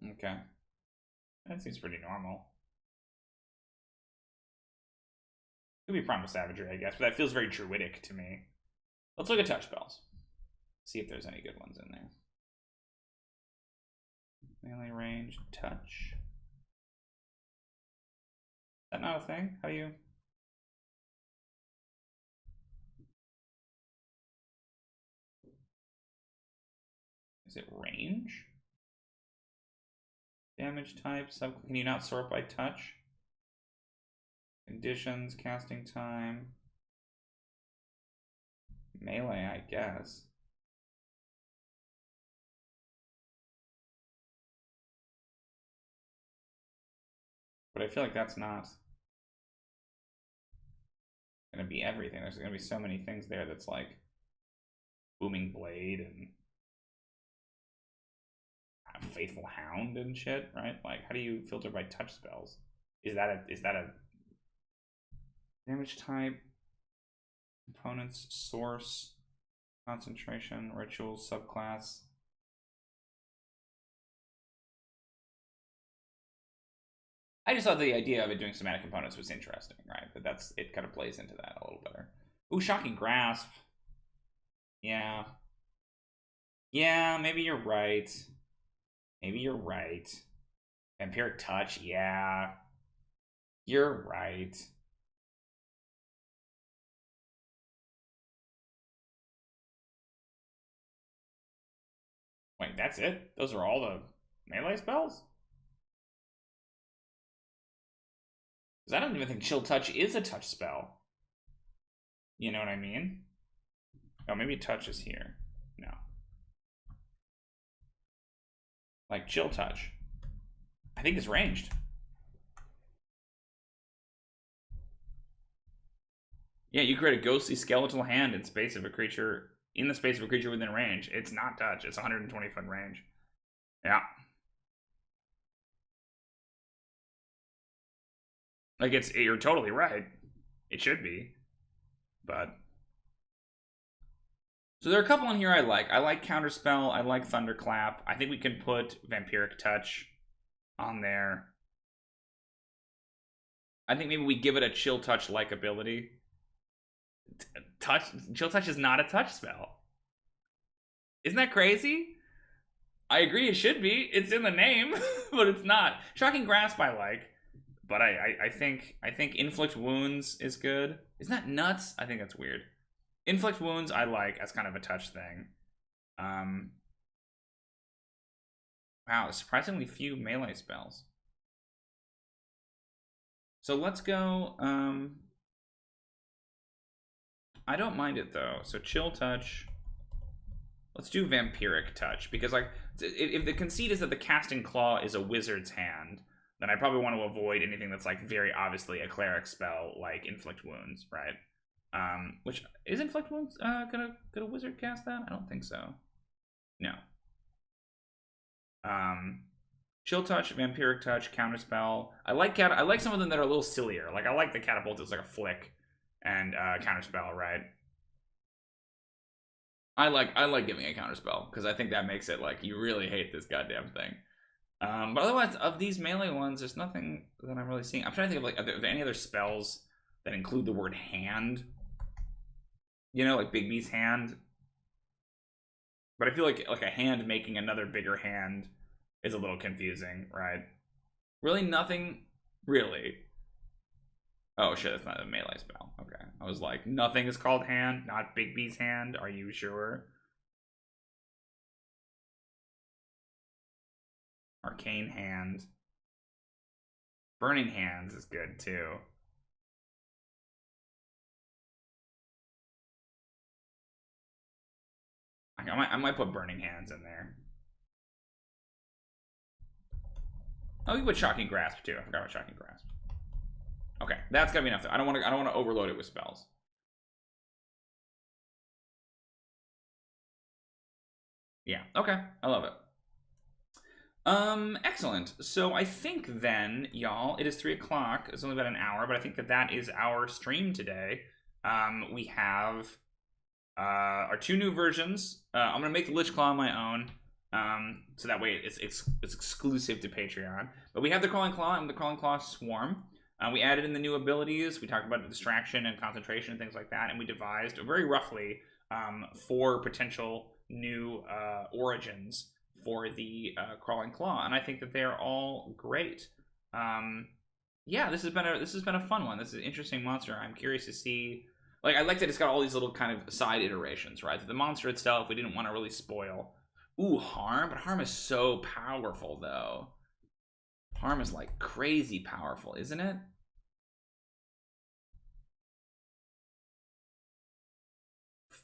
Okay. That seems pretty normal. Could be Primal Savagery, I guess, but that feels very druidic to me. Let's look at touch spells. See if there's any good ones in there. Melee range, touch. Is that not a thing? How do you... Is it range? Damage type, can you not sort by touch? Conditions, casting time. Melee, I guess. But I feel like that's not gonna be everything. There's gonna be so many things there that's like Booming Blade and Faithful Hound and shit, right? Like, how do you filter by touch spells? Is that a damage type, components, source, concentration, ritual, subclass? I just thought the idea of it doing somatic components was interesting, right? But it kind of plays into that a little better. Ooh, Shocking Grasp. Yeah. Yeah, maybe you're right. Maybe you're right. Vampiric Touch, yeah. You're right. Wait, that's it? Those are all the melee spells? Because I don't even think Chill Touch is a touch spell. You know what I mean? Oh, maybe Touch is here. No. Like, Chill Touch. I think it's ranged. Yeah, you create a ghostly skeletal hand in space of a creature in the space of a creature within range. It's not touch. It's 120 foot range. Yeah. Like you're totally right. It should be. But so there are a couple in here I like. I like Counterspell. I like Thunderclap. I think we can put Vampiric Touch on there. I think maybe we give it a Chill Touch like ability. Chill Touch is not a touch spell. Isn't that crazy? I agree it should be. It's in the name, but it's not. Shocking Grasp I like, but I think Inflict Wounds is good. Isn't that nuts? I think that's weird. Inflict Wounds I like as kind of a touch thing. Wow, surprisingly few melee spells. So let's go. I don't mind it though. So Chill Touch. Let's do Vampiric Touch, because like if the conceit is that the Casting Claw is a wizard's hand, then I probably want to avoid anything that's like very obviously a cleric spell like Inflict Wounds, right? Which is Inflict Wounds gonna a wizard cast that? I don't think so. No. Chill Touch, Vampiric Touch, Counterspell. I like some of them that are a little sillier. Like I like the Catapult as like a flick, and Counterspell, right? I like giving a Counterspell, because I think that makes it like you really hate this goddamn thing. But otherwise, of these melee ones, there's nothing that I'm really seeing. I'm trying to think of like, are there any other spells that include the word hand? You know, like Big B's hand. But I feel like a hand making another bigger hand is a little confusing, right? Really nothing, really. Oh shit, that's not a melee spell. Okay. I was like, nothing is called hand, not Big B's hand. Are you sure? Arcane Hand. Burning Hands is good too. I might put Burning Hands in there. Oh, we put Shocking Grasp too. I forgot about Shocking Grasp. Okay, that's gotta be enough. I don't want to overload it with spells. Yeah. Okay. I love it. Excellent. So I think then, y'all, it is 3 o'clock. It's only about an hour, but I think that is our stream today. We have our 2 new versions. I'm gonna make the Lich Claw on my own. So that way it's exclusive to Patreon. But we have the Crawling Claw and the Crawling Claw Swarm. We added in the new abilities. We talked about the distraction and concentration and things like that, and we devised very roughly 4 potential new origins for the Crawling Claw, and I think that they are all great. Yeah, this has been a fun one. This is an interesting monster. I'm curious to see. Like, I like that it's got all these little kind of side iterations, right? The monster itself, we didn't want to really spoil. Ooh, Harm, but Harm is so powerful though. Harm is like crazy powerful, isn't it?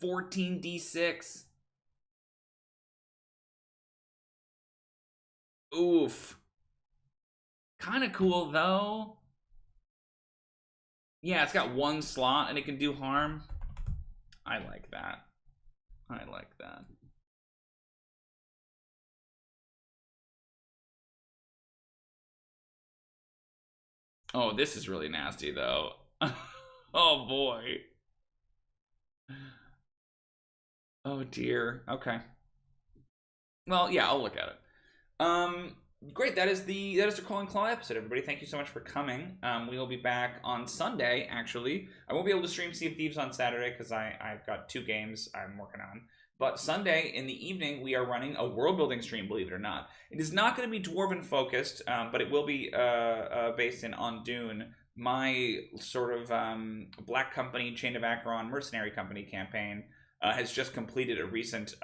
$14d6. Oof. Kind of cool though. Yeah, it's got 1 slot and it can do harm. I like that. I like that. Oh, this is really nasty though. Oh boy. Oh dear. Okay. Well, yeah, I'll look at it. Great. That is the Crawling Claw episode, everybody. Thank you so much for coming. We will be back on Sunday, actually. I won't be able to stream Sea of Thieves on Saturday because I've got 2 games I'm working on. But Sunday in the evening, we are running a world building stream, believe it or not. It is not going to be Dwarven focused, but it will be based in Ondune, my sort of Black Company, Chain of Acheron mercenary company campaign. Has just completed a recent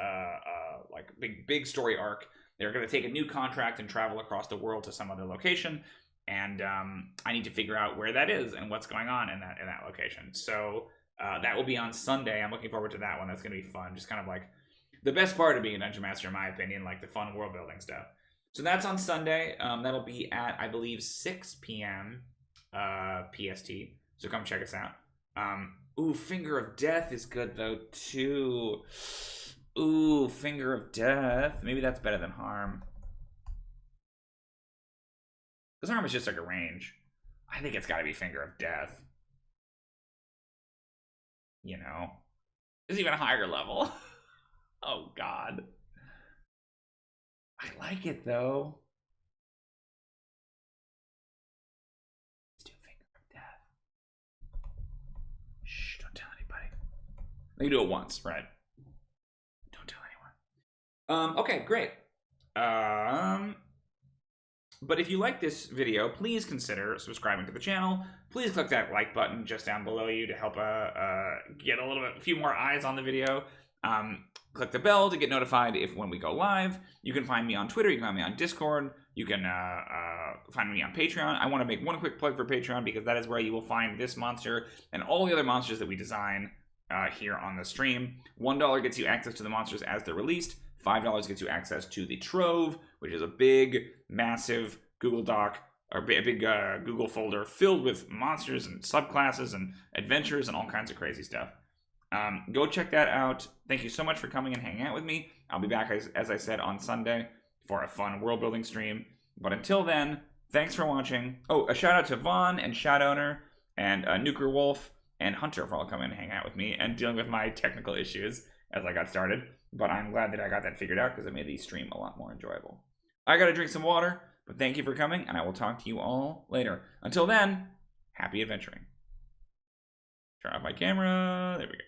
like big story arc. They're going to take a new contract and travel across the world to some other location, and I need to figure out where that is and what's going on in that location. So that will be on Sunday. I'm looking forward to that one. That's going to be fun. Just kind of like the best part of being a dungeon master, in my opinion, like the fun world building stuff. So that's on Sunday. That'll be at, I believe, 6 p.m. PST. So come check us out. Ooh, Finger of Death is good though too. Ooh, Finger of Death. Maybe that's better than Harm. Because Harm is just like a range. I think it's got to be Finger of Death. You know, it's even a higher level. Oh God, I like it though. Let's do Finger of Death. Shh, don't tell anybody. You can do it once, right? Don't tell anyone. Okay, great. But if you like this video, please consider subscribing to the channel. Please click that like button just down below you to help get a few more eyes on the video. Click the bell to get notified when we go live. You can find me on Twitter. You can find me on Discord. You can find me on Patreon. I want to make one quick plug for Patreon because that is where you will find this monster and all the other monsters that we design here on the stream. $1 gets you access to the monsters as they're released. $5 gets you access to the Trove, which is a big, massive Google Doc, or a big Google folder filled with monsters and subclasses and adventures and all kinds of crazy stuff. Go check that out. Thank you so much for coming and hanging out with me. I'll be back, as I said, on Sunday for a fun world building stream. But until then, thanks for watching. Oh, a shout out to Vaughn and Shadowner and Nuker Wolf and Hunter for all coming and hanging out with me and dealing with my technical issues as I got started. But I'm glad that I got that figured out because it made the stream a lot more enjoyable. I gotta drink some water, but thank you for coming, and I will talk to you all later. Until then, happy adventuring. Turn off my camera. There we go.